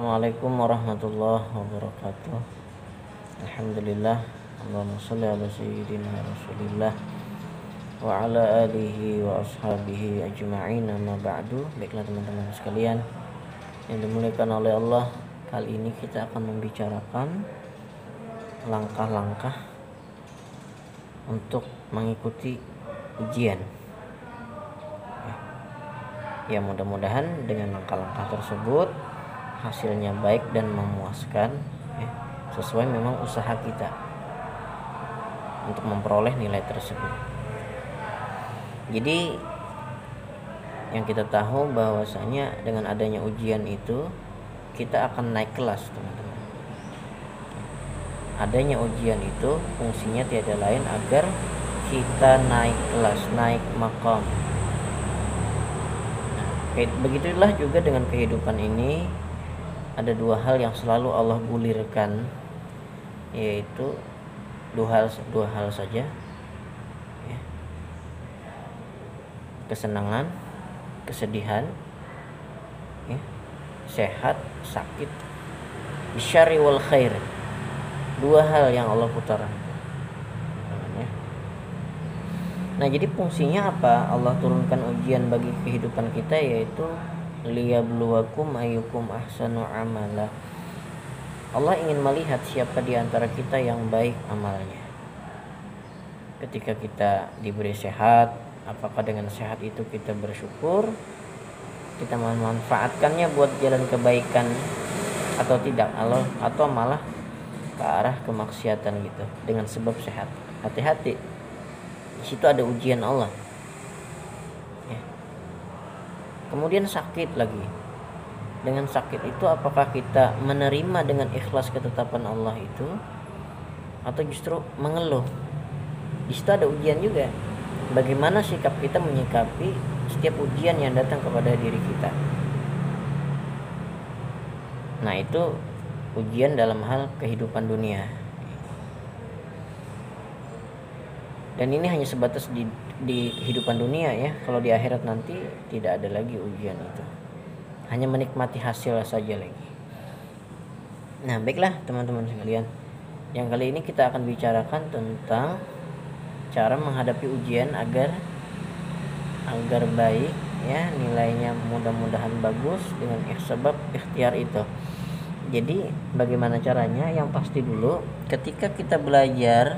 Assalamualaikum warahmatullahi wabarakatuh. Alhamdulillah. Allahumma sholli ala sayyidina Rasulillah wa ala alihi wa ashabihi ajma'in, amma ba'du. Baiklah teman-teman sekalian yang dimuliakan oleh Allah, kali ini kita akan membicarakan langkah-langkah untuk mengikuti ujian. Ya, mudah-mudahan dengan langkah-langkah tersebut hasilnya baik dan memuaskan, sesuai memang usaha kita untuk memperoleh nilai tersebut. Jadi yang kita tahu bahwasanya dengan adanya ujian itu kita akan naik kelas, teman-teman. Adanya ujian itu fungsinya tiada lain agar kita naik kelas, naik maqam. Begitulah juga dengan kehidupan ini. Ada dua hal yang selalu Allah gulirkan, yaitu dua hal saja, ya. Kesenangan, kesedihan, ya. Sehat, sakit, bisyarri wal khair. Dua hal yang Allah putarkan, ya. Nah, jadi fungsinya apa Allah turunkan ujian bagi kehidupan kita, yaitu liyabluwakum ayyukum ahsanu amala. Allah ingin melihat siapa di antara kita yang baik amalnya. Ketika kita diberi sehat, apakah dengan sehat itu kita bersyukur, kita memanfaatkannya buat jalan kebaikan atau tidak, atau malah ke arah kemaksiatan gitu dengan sebab sehat. Hati-hati, di situ ada ujian Allah. Kemudian sakit lagi. Dengan sakit itu apakah kita menerima dengan ikhlas ketetapan Allah itu, atau justru mengeluh? Di situ ada ujian juga. Bagaimana sikap kita menyikapi setiap ujian yang datang kepada diri kita? Nah, itu ujian dalam hal kehidupan dunia. Dan ini hanya sebatas di kehidupan dunia, ya. Kalau di akhirat nanti tidak ada lagi ujian itu. Hanya menikmati hasil saja lagi. Nah, baiklah teman-teman sekalian. Yang kali ini kita akan bicarakan tentang cara menghadapi ujian agar baik, ya, nilainya mudah-mudahan bagus dengan sebab ikhtiar itu. Jadi bagaimana caranya? Yang pasti dulu ketika kita belajar,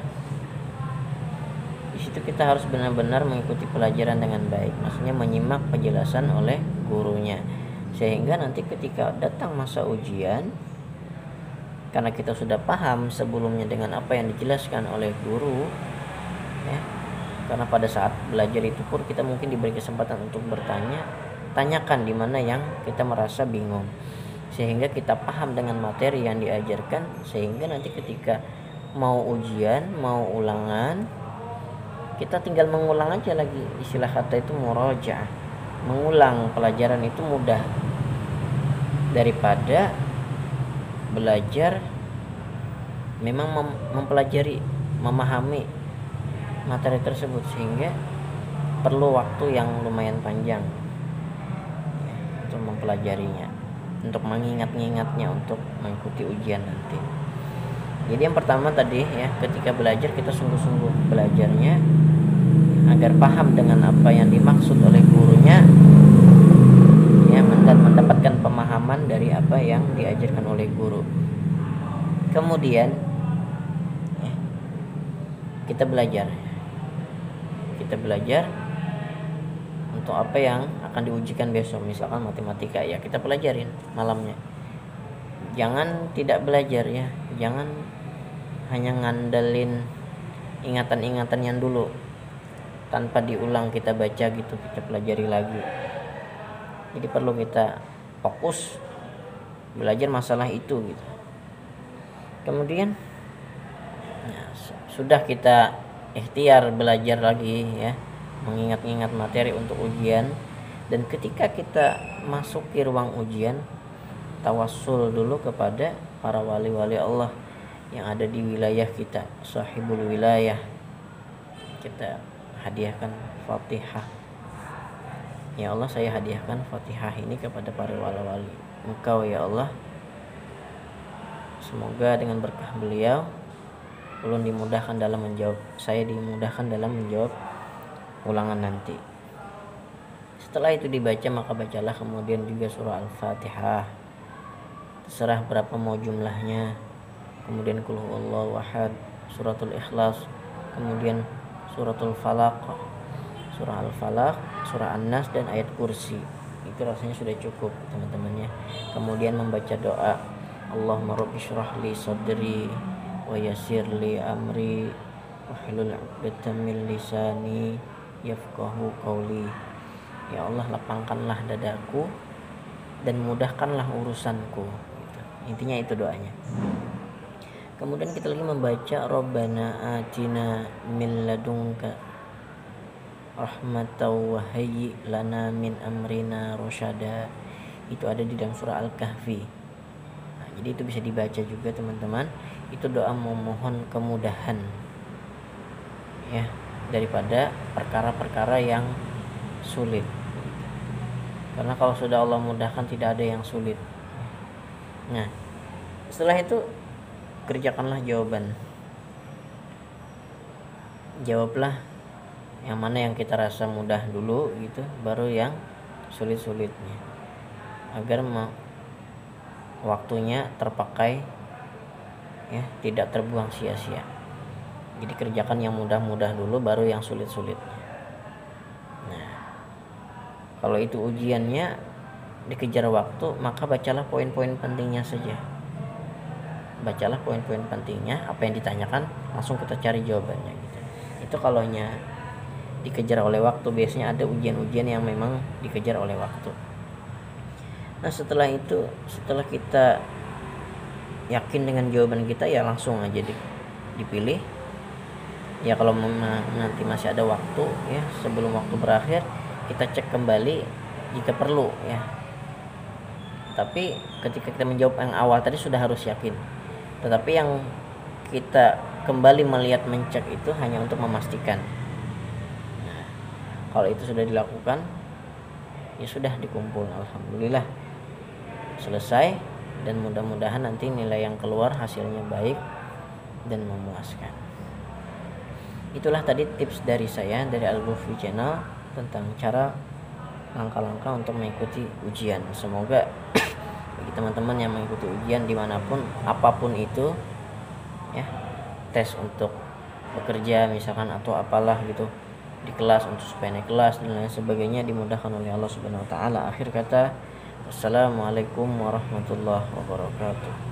itu kita harus benar-benar mengikuti pelajaran dengan baik, maksudnya menyimak penjelasan oleh gurunya, sehingga nanti ketika datang masa ujian, karena kita sudah paham sebelumnya dengan apa yang dijelaskan oleh guru, ya. Karena pada saat belajar itu pun kita mungkin diberi kesempatan untuk tanyakan di mana yang kita merasa bingung, sehingga kita paham dengan materi yang diajarkan, sehingga nanti ketika mau ujian, mau ulangan, kita tinggal mengulang aja lagi. Istilah kata itu murajaah. Mengulang pelajaran itu mudah daripada belajar memang mempelajari, memahami materi tersebut, sehingga perlu waktu yang lumayan panjang, ya, untuk mempelajarinya, untuk mengingat-ingatnya, untuk mengikuti ujian nanti. Jadi yang pertama tadi, ya, ketika belajar kita sungguh-sungguh belajarnya agar paham dengan apa yang dimaksud oleh gurunya, ya, dan mendapatkan pemahaman dari apa yang diajarkan oleh guru. Kemudian, ya, kita belajar untuk apa yang akan diujikan besok. Misalkan matematika, ya, kita pelajarin malamnya. Jangan tidak belajar, ya. Jangan hanya ngandelin ingatan-ingatan yang dulu, tanpa diulang kita baca gitu, kita pelajari lagi. Jadi perlu kita fokus belajar masalah itu gitu. Kemudian, nah, sudah kita ikhtiar belajar lagi, ya, mengingat-ingat materi untuk ujian, dan ketika kita masuk ke ruang ujian, tawassul dulu kepada para wali-wali Allah yang ada di wilayah kita, sahibul wilayah. Kita hadiahkan Fatihah. Ya Allah, saya hadiahkan Fatihah ini kepada para wali-wali Engkau, ya Allah, Semoga dengan berkah beliau ulun dimudahkan dalam menjawab, saya dimudahkan dalam menjawab ulangan nanti. Setelah itu dibaca, maka bacalah kemudian juga surah Al-Fatihah, terserah berapa mau jumlahnya, kemudian Qul huwallahu ahad, suratul Ikhlas, kemudian suratul Falaq, surah Al-Falaq, surah An-Nas, dan ayat kursi. Itu rasanya sudah cukup teman-teman ya. Kemudian membaca doa, Allahumma rabbi shrah li sadri wa yassir li amri wahlul 'uqdatam min lisani yafqahu qawli. Ya Allah, lapangkanlah dadaku dan mudahkanlah urusanku. Gitu. Intinya itu doanya. Kemudian kita lagi membaca Rabbana atina min ladunka rahmatan wa hayyi lana min amrina rasyada. Itu ada di dalam surah Al-Kahfi. Nah, jadi itu bisa dibaca juga teman-teman. Itu doa memohon kemudahan ya, daripada perkara-perkara yang sulit. Karena kalau sudah Allah mudahkan, tidak ada yang sulit. Nah, setelah itu kerjakanlah jawaban. Jawablah yang mana yang kita rasa mudah dulu gitu, baru yang sulit-sulitnya, agar waktunya terpakai ya, tidak terbuang sia-sia. Jadi kerjakan yang mudah-mudah dulu, baru yang sulit-sulitnya. Nah, kalau itu ujiannya dikejar waktu, maka bacalah poin-poin pentingnya saja. Bacalah poin-poin pentingnya, apa yang ditanyakan langsung kita cari jawabannya gitu. Itu kalaunya dikejar oleh waktu. Biasanya ada ujian-ujian yang memang dikejar oleh waktu. Nah, setelah itu, setelah kita yakin dengan jawaban kita, ya langsung aja dipilih. Ya kalau memang nanti masih ada waktu ya, sebelum waktu berakhir kita cek kembali jika perlu ya. Tapi ketika kita menjawab yang awal tadi sudah harus yakin. Tetapi yang kita kembali melihat, mencek itu hanya untuk memastikan. Nah, kalau itu sudah dilakukan, ya sudah dikumpul, alhamdulillah selesai, dan mudah-mudahan nanti nilai yang keluar hasilnya baik dan memuaskan. Itulah tadi tips dari saya, dari Al-Ghufri Channel, tentang cara langkah-langkah untuk mengikuti ujian. Semoga bagi teman-teman yang mengikuti ujian dimanapun, apapun itu ya, tes untuk bekerja misalkan atau apalah gitu di kelas, untuk supaya naik kelas dan lain sebagainya, dimudahkan oleh Allah Subhanahu wa taala. Akhir kata, wassalamualaikum warahmatullahi wabarakatuh.